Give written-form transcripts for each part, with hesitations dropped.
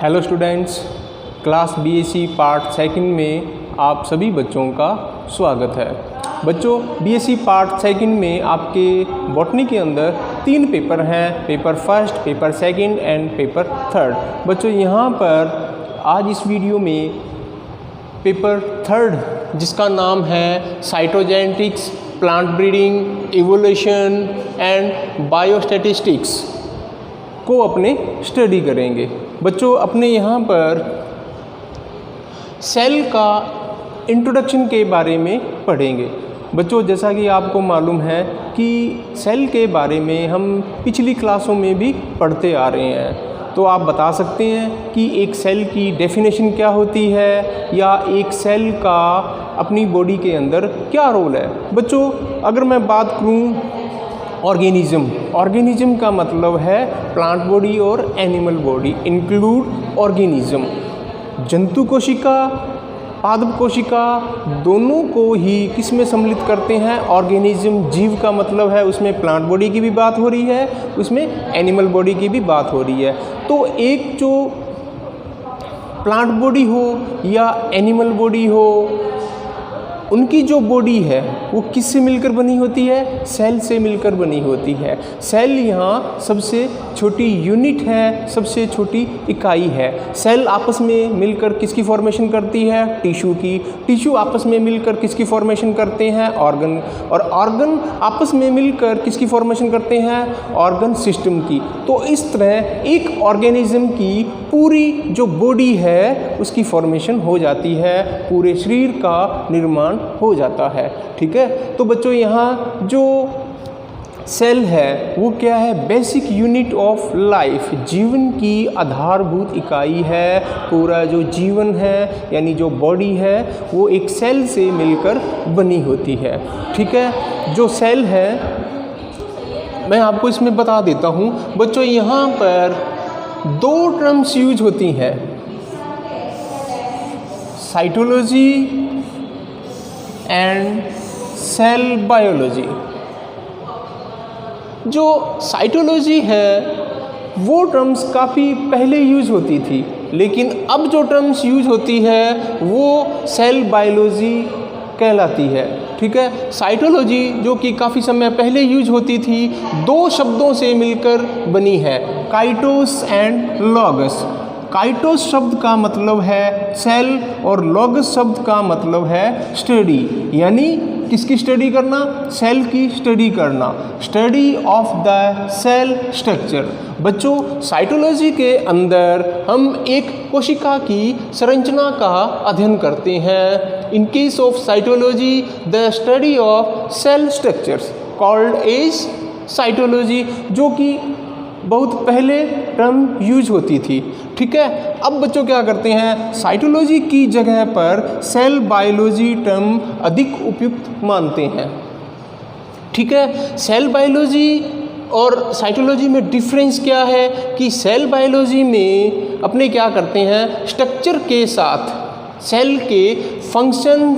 Hello students, class BSc part second में आप सभी बच्चों का स्वागत है। बच्चों, बीएससी पार्ट सेकंड में आपके बॉटनी के अंदर 3 पेपर हैं, paper first, paper second and paper third. बच्चों, यहाँ पर आज इस वीडियो में पेपर थर्ड जिसका नाम है cytogenetics, plant breeding, evolution and biostatistics को अपने स्टडी करेंगे। बच्चों, अपने यहाँ पर सेल का इंट्रोडक्शन के बारे में पढ़ेंगे। बच्चों, जैसा कि आपको मालूम है कि सेल के बारे में हम पिछली क्लासों में भी पढ़ते आ रहे हैं, तो आप बता सकते हैं कि एक सेल की डेफिनेशन क्या होती है या एक सेल का अपनी बॉडी के अंदर क्या रोल है। बच्चों, अगर मैं बात करूँ ऑर्गेनिज्म का मतलब है प्लांट बॉडी और एनिमल बॉडी, इंक्लूड ऑर्गेनिज्म। जंतु कोशिका, पादप कोशिका दोनों को ही किस में सम्मिलित करते हैं? ऑर्गेनिज्म। जीव का मतलब है उसमें प्लांट बॉडी की भी बात हो रही है, उसमें एनिमल बॉडी की भी बात हो रही है। तो एक जो प्लांट बॉडी हो या एनिमल बॉडी हो, उनकी जो बॉडी है वो किससे मिलकर बनी होती है? सेल से मिलकर बनी होती है। सेल यहाँ सबसे छोटी यूनिट है, सबसे छोटी इकाई है। सेल आपस में मिलकर किसकी फॉर्मेशन करती है? टिश्यू की। टिश्यू आपस में मिलकर किसकी फॉर्मेशन करते हैं? ऑर्गन। और ऑर्गन आपस में मिलकर किसकी फॉर्मेशन करते हैं? ऑर्गन सिस्टम की। तो इस तरह एक ऑर्गेनिज्म की पूरी जो बॉडी है उसकी फॉर्मेशन हो जाती है, पूरे शरीर का निर्माण हो जाता है। ठीक है, तो बच्चों यहाँ जो सेल है वो क्या है? बेसिक यूनिट ऑफ लाइफ, जीवन की आधारभूत इकाई है। पूरा जो जीवन है यानी जो बॉडी है वो एक सेल से मिलकर बनी होती है। ठीक है, जो सेल है मैं आपको इसमें बता देता हूँ। बच्चों, यहाँ पर 2 टर्म्स यूज होती हैं, साइटोलॉजी एंड सेल बायोलॉजी। जो साइटोलॉजी है वो टर्म्स काफ़ी पहले यूज होती थी, लेकिन अब जो टर्म्स यूज होती है वो सेल बायोलॉजी कहलाती है। ठीक है, साइटोलॉजी जो कि काफ़ी समय पहले यूज होती थी 2 शब्दों से मिलकर बनी है, काइटोस एंड लॉगस। काइटोस शब्द का मतलब है सेल और लॉगस शब्द का मतलब है स्टडी, यानी किसकी स्टडी करना? सेल की स्टडी करना, study of the cell structure. बच्चों, साइटोलॉजी के अंदर हम एक कोशिका की संरचना का अध्ययन करते हैं। In case of cytology the study of cell structures called as cytology, जो कि बहुत पहले टर्म यूज होती थी। ठीक है, अब बच्चों क्या करते हैं? साइटोलॉजी की जगह पर सेल बायोलॉजी टर्म अधिक उपयुक्त मानते हैं। ठीक है, सेल बायोलॉजी और साइटोलॉजी में डिफरेंस क्या है कि सेल बायोलॉजी में अपने क्या करते हैं? स्ट्रक्चर के साथ सेल के फंक्शन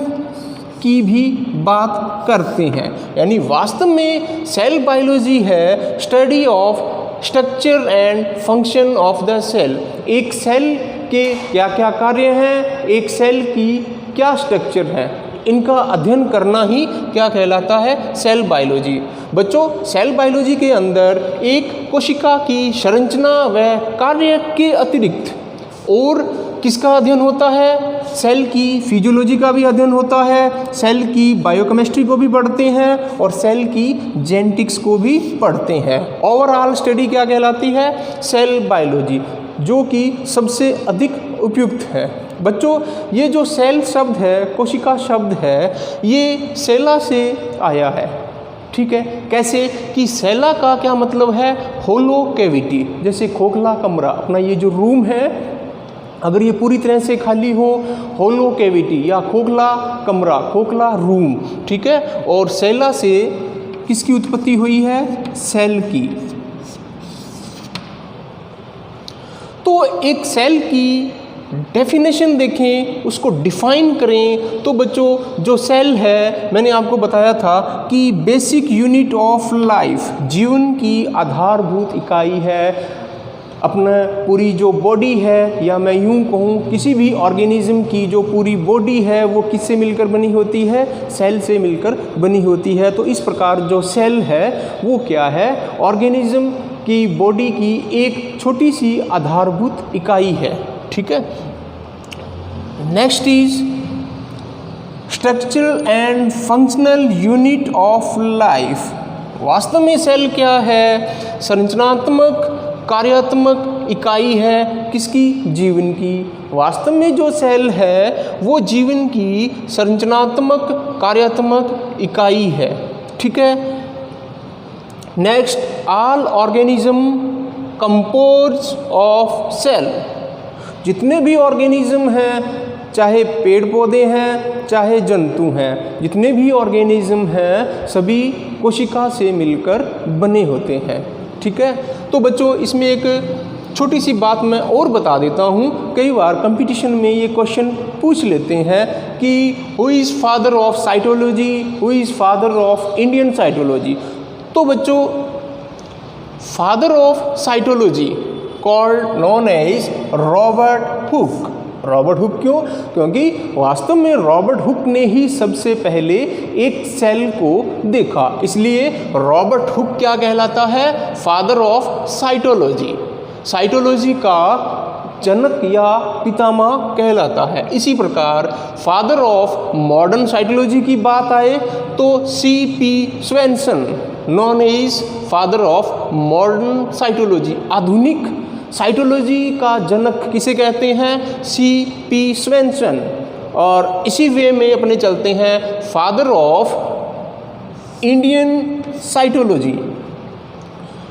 की भी बात करते हैं, यानी वास्तव में सेल बायोलॉजी है study of structure and function of the cell. एक सेल के क्या क्या कार्य हैं, एक सेल की क्या स्ट्रक्चर है, इनका अध्ययन करना ही क्या कहलाता है? Cell biology. बच्चों, सेल बायोलॉजी के अंदर एक कोशिका की संरचना व कार्य के अतिरिक्त और किसका अध्ययन होता है? सेल की फिजियोलॉजी का भी अध्ययन होता है, सेल की बायोकेमिस्ट्री को भी पढ़ते हैं और सेल की जेनेटिक्स को भी पढ़ते हैं। ओवरऑल स्टडी क्या कहलाती है? सेल बायोलॉजी, जो कि सबसे अधिक उपयुक्त है। बच्चों, ये जो सेल शब्द है, कोशिका शब्द है, ये सेला से आया है। ठीक है, कैसे कि सेला का क्या मतलब है? होलो कैविटी, जैसे खोखला कमरा। अपना ये जो रूम है अगर ये पूरी तरह से खाली हो, होलो कैविटी या खोखला कमरा, खोखला रूम। ठीक है, और सेला से किसकी उत्पत्ति हुई है? सेल की। तो एक सेल की डेफिनेशन देखें, उसको डिफाइन करें तो बच्चों, जो सेल है मैंने आपको बताया था कि बेसिक यूनिट ऑफ लाइफ, जीवन की आधारभूत इकाई है। अपना पूरी जो बॉडी है, या मैं यूँ कहूँ किसी भी ऑर्गेनिज्म की जो पूरी बॉडी है वो किससे मिलकर बनी होती है? सेल से मिलकर बनी होती है। तो इस प्रकार जो सेल है वो क्या है? ऑर्गेनिज्म की बॉडी की एक छोटी सी आधारभूत इकाई है। ठीक है। Next is structural and functional unit of life. वास्तव में सेल क्या है? संरचनात्मक कार्यात्मक इकाई है किसकी? जीवन की। वास्तव में जो सेल है वो जीवन की संरचनात्मक कार्यात्मक इकाई है। ठीक है। Next, all organism compose of cell. जितने भी ऑर्गेनिज्म हैं, चाहे पेड़ पौधे हैं चाहे जंतु हैं, जितने भी ऑर्गेनिज्म हैं सभी कोशिका से मिलकर बने होते हैं। ठीक है। तो बच्चों इसमें एक छोटी सी बात मैं और बता देता हूँ। कई बार कंपटीशन में ये क्वेश्चन पूछ लेते हैं कि who is father of cytology, who is father of Indian cytology. तो बच्चों father of cytology called known as Robert Hooke. Robert Hooke क्यों? क्योंकि वास्तव में रॉबर्ट हुक ने ही सबसे पहले एक सेल को देखा, इसलिए रॉबर्ट हुक क्या कहलाता है? Father of cytology. साइटोलॉजी का जनक या पितामह कहलाता है। इसी प्रकार फादर ऑफ मॉडर्न साइटोलॉजी की बात आए तो C.P. Swanson known as father of modern cytology. आधुनिक साइटोलॉजी का जनक किसे कहते हैं? C.P. स्वेंसन। और इसी वे में अपने चलते हैं father of Indian cytology.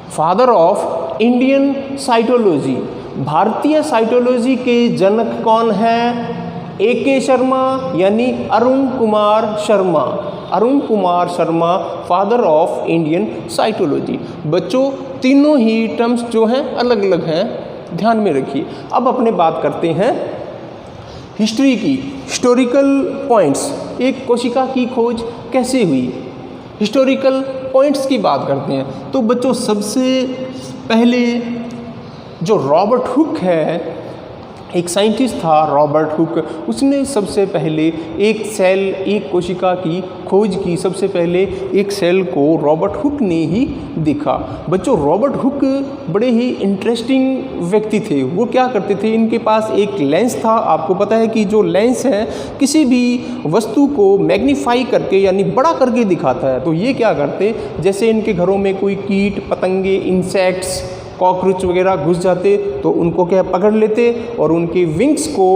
Father of Indian cytology, भारतीय साइटोलॉजी के जनक कौन हैं? A.K. शर्मा यानी Arun Kumar Sharma. Arun Kumar Sharma father of Indian cytology. बच्चों तीनों ही टर्म्स जो हैं अलग अलग हैं, ध्यान में रखिए। अब अपने बात करते हैं हिस्ट्री की। हिस्टोरिकल पॉइंट्स, एक कोशिका की खोज कैसे हुई, हिस्टोरिकल पॉइंट्स की बात करते हैं। तो बच्चों सबसे पहले जो रॉबर्ट हुक है, एक साइंटिस्ट था रॉबर्ट हुक, उसने सबसे पहले एक सेल, एक कोशिका की खोज की। सबसे पहले एक सेल को रॉबर्ट हुक ने ही देखा। बच्चों रॉबर्ट हुक बड़े ही इंटरेस्टिंग व्यक्ति थे। वो क्या करते थे? इनके पास एक लेंस था। आपको पता है कि जो लेंस है किसी भी वस्तु को मैग्नीफाई करके यानी बड़ा करके दिखाता है। तो ये क्या करते, जैसे इनके घरों में कोई कीट पतंगे, इंसेक्ट्स, कॉकरोच वगैरह घुस जाते तो उनको क्या पकड़ लेते और उनके विंग्स को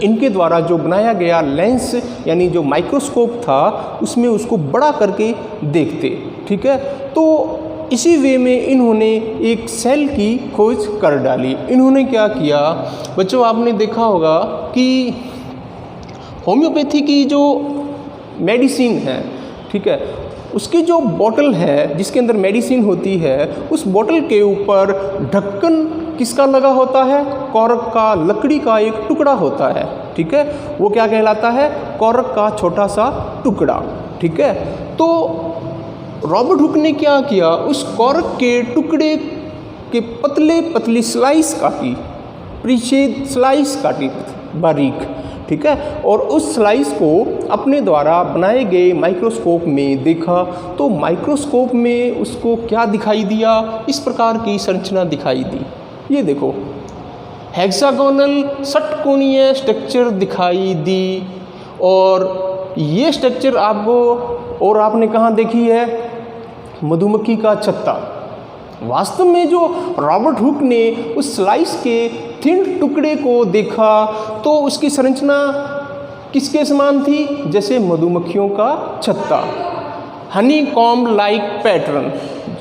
इनके द्वारा जो बनाया गया लेंस यानी जो माइक्रोस्कोप था उसमें उसको बड़ा करके देखते। ठीक है। तो इसी वे में इन्होंने एक सेल की खोज कर डाली। इन्होंने क्या किया बच्चों, आपने देखा होगा कि होम्योपैथी की जो मेडिसिन है, ठीक है, उसकी जो बोतल है जिसके अंदर मेडिसिन होती है, उस बोतल के ऊपर ढक्कन किसका लगा होता है? कॉर्क का, लकड़ी का एक टुकड़ा होता है। ठीक है। वो क्या कहलाता है? कॉर्क का छोटा सा टुकड़ा। ठीक है। तो रॉबर्ट हुक ने क्या किया, उस कॉर्क के टुकड़े के पतले पतली स्लाइस काटी, परिच्छेद स्लाइस काटी बारीक। ठीक है। और उस स्लाइस को अपने द्वारा बनाए गए माइक्रोस्कोप में देखा तो माइक्रोस्कोप में उसको क्या दिखाई दिया? इस प्रकार की संरचना दिखाई दी। ये देखो, हेक्सागोनल षटकोणीय स्ट्रक्चर दिखाई दी। और ये स्ट्रक्चर आपको, और आपने कहाँ देखी है? मधुमक्खी का छत्ता। वास्तव में जो रॉबर्ट हुक ने उस स्लाइस के थिन टुकड़े को देखा तो उसकी संरचना किसके समान थी? जैसे मधुमक्खियों का छत्ता, हनी कॉम्ब लाइक पैटर्न।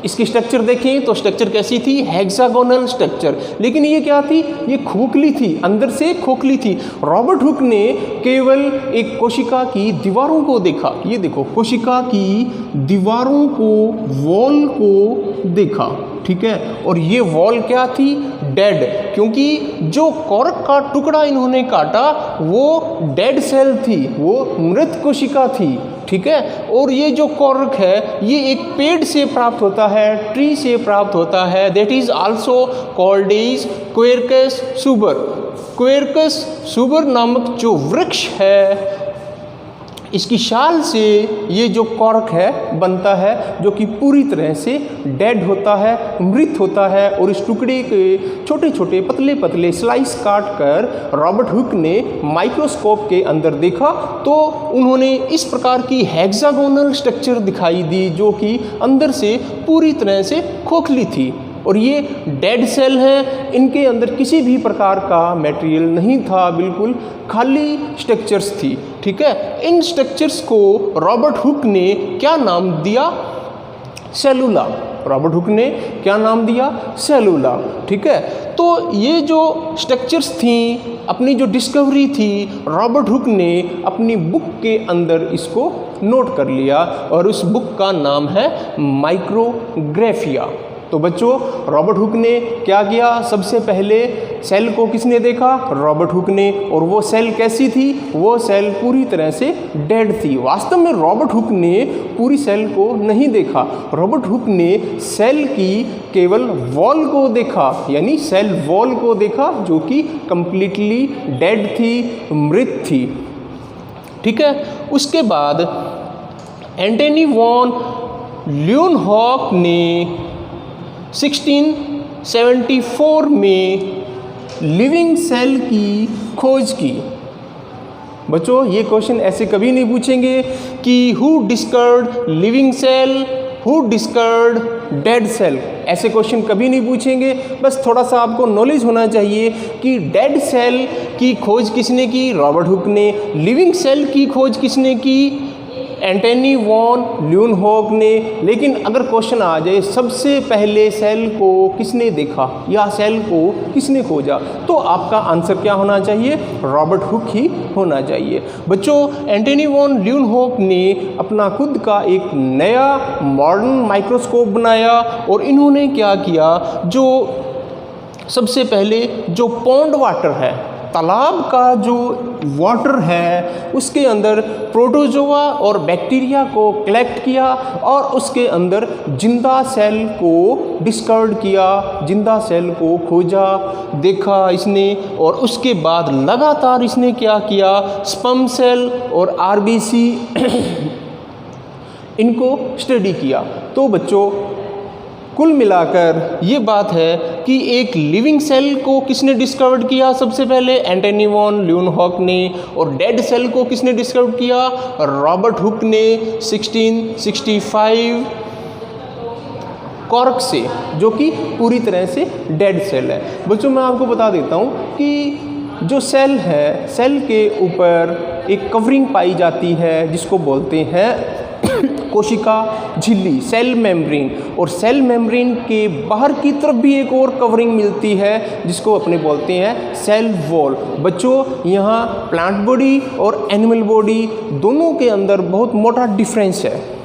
इसकी स्ट्रक्चर देखें तो स्ट्रक्चर कैसी थी? Hexagonal structure. लेकिन ये क्या थी? ये खोखली थी, अंदर से खोखली थी। रॉबर्ट हुक ने केवल एक कोशिका की दीवारों को देखा। ये देखो, कोशिका की दीवारों को, वॉल को देखा। ठीक है। और ये वॉल क्या थी? डेड, क्योंकि जो कॉर्क का टुकड़ा इन्होंने काटा वो डेड सेल थी, वो मृत कोशिका थी। ठीक है। और ये जो कॉर्क है ये एक पेड़ से प्राप्त होता है, ट्री से प्राप्त होता है, that is also called is Quercus suber. Quercus suber नामक जो वृक्ष है इसकी शाल से ये जो कॉर्क है बनता है, जो कि पूरी तरह से डेड होता है, मृत होता है। और इस टुकड़े के छोटे छोटे पतले पतले स्लाइस काट कर रॉबर्ट हुक ने माइक्रोस्कोप के अंदर देखा तो उन्होंने इस प्रकार की हेक्सागोनल स्ट्रक्चर दिखाई दी जो कि अंदर से पूरी तरह से खोखली थी। और ये डेड सेल हैं, इनके अंदर किसी भी प्रकार का मटेरियल नहीं था, बिल्कुल खाली स्ट्रक्चर्स थी, ठीक है। इन स्ट्रक्चर्स को रॉबर्ट हुक ने क्या नाम दिया? सेलुला। रॉबर्ट हुक ने क्या नाम दिया? सेलुला, ठीक है। तो ये जो स्ट्रक्चर्स थी, अपनी जो डिस्कवरी थी, रॉबर्ट हुक ने अपनी बुक के अंदर इसको नोट कर लिया और उस बुक का नाम है माइक्रोग्राफिया। तो बच्चों रॉबर्ट हुक ने क्या किया? सबसे पहले सेल को किसने देखा? रॉबर्ट हुक ने। और वो सेल कैसी थी? वो सेल पूरी तरह से डेड थी। वास्तव में रॉबर्ट हुक ने पूरी सेल को नहीं देखा, रॉबर्ट हुक ने सेल की केवल वॉल को देखा, यानी सेल वॉल को देखा जो कि कंप्लीटली डेड थी, मृत थी, ठीक है। उसके बाद एंटनी वॉन ल्यूनहॉक ने 1674 में लिविंग सेल की खोज की। बच्चों ये क्वेश्चन ऐसे कभी नहीं पूछेंगे कि who discovered living cell, who discovered dead cell, ऐसे क्वेश्चन कभी नहीं पूछेंगे। बस थोड़ा सा आपको नॉलेज होना चाहिए कि डेड सेल की खोज किसने की? रॉबर्ट हुक ने। लिविंग सेल की खोज किसने की? एंटनी वॉन ल्यूनहॉक ने। लेकिन अगर क्वेश्चन आ जाए सबसे पहले सेल को किसने देखा या सेल को किसने खोजा, तो आपका आंसर क्या होना चाहिए? रॉबर्ट हुक ही होना चाहिए। बच्चों एंटनी वॉन ल्यूनहॉक ने अपना खुद का एक नया मॉडर्न माइक्रोस्कोप बनाया और इन्होंने क्या किया, जो सबसे पहले जो पॉन्ड वाटर है, तालाब का जो वाटर है, उसके अंदर प्रोटोजोआ और बैक्टीरिया को कलेक्ट किया और उसके अंदर जिंदा सेल को डिस्कवर्ड किया, जिंदा सेल को खोजा, देखा इसने। और उसके बाद लगातार इसने क्या किया? स्पर्म सेल और आरबीसी इनको स्टडी किया। तो बच्चों कुल मिलाकर ये बात है कि एक लिविंग सेल को किसने डिस्कवर किया? सबसे पहले एंटनी वॉन ल्यूनहॉक ने। और डेड सेल को किसने डिस्कवर किया? रॉबर्ट हुक ने 1665 कॉर्क से, जो कि पूरी तरह से डेड सेल है। बच्चों मैं आपको बता देता हूँ कि जो सेल है, सेल के ऊपर एक कवरिंग पाई जाती है जिसको बोलते हैं कोशिका झिल्ली, सेल मेम्ब्रेन। और सेल मेम्ब्रेन के बाहर की तरफ भी एक और कवरिंग मिलती है जिसको अपने बोलते हैं सेल वॉल। बच्चों यहाँ प्लांट बॉडी और एनिमल बॉडी दोनों के अंदर बहुत मोटा डिफरेंस है।